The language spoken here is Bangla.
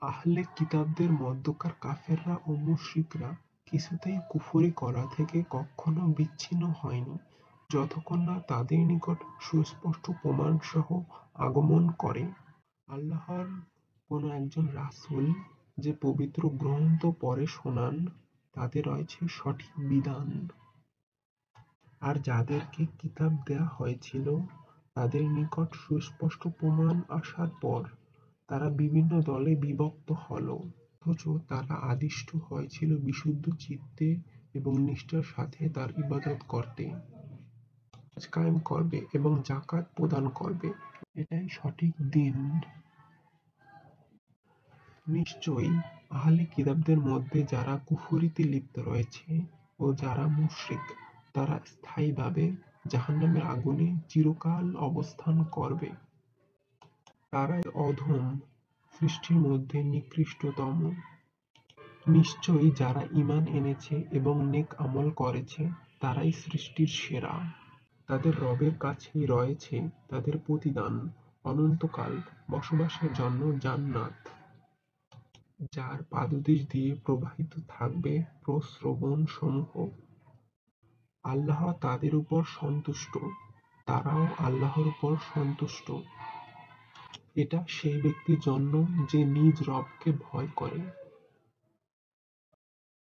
আহলে কিতাবদের মধ্যকার কাফেররা ও মুশরিকরা কিছুতেই কুফরি করা থেকে কখনো বিচ্ছিন্ন হয়নি যতক্ষণ না তাদের নিকট সুস্পষ্ট প্রমাণসহ আগমন করে। আল্লাহর কোন একজন রাসূল যে পবিত্র গ্রন্থ পড়ে শোনান তাতে রয়েছে সঠিক বিধান। আর যাদেরকে কিতাব দেয়া হয়েছিল তাদের নিকট সুস্পষ্ট প্রমাণ আসার পর তারা বিভিন্ন দলে বিভক্ত হল, অথচ তারা আদিষ্ট হয়েছিল বিশুদ্ধ চিত্তে এবং নিষ্ঠার সাথে তার ইবাদত করতে, নামাজ কায়েম করবে এবং যাকাত প্রদান করবে। এটাই সঠিক দিন। নিশ্চয়ই আহলে কিতাবদের মধ্যে যারা কুফরিতে লিপ্ত রয়েছে ও যারা মুশরিক তারা স্থায়ীভাবে জাহান্নামের আগুনে চিরকাল অবস্থান করবে। তারাই অধম, সৃষ্টির মধ্যে নিকৃষ্টতম। নিশ্চয়ই যারা ঈমান এনেছে এবং নেক আমল করেছে তারাই সৃষ্টির সেরা। তাদের রবের কাছেই রয়েছে তাদের প্রতিদান, অনন্তকাল বসবাসের জন্য জান্নাত, যার পাদদেশ দিয়ে প্রবাহিত থাকবে প্রস্রবণসমূহ। আল্লাহ তাদের উপর সন্তুষ্ট, তারাও আল্লাহর উপর সন্তুষ্ট। এটা সেই ব্যক্তির জন্য যে নিজ রবকে ভয় করে।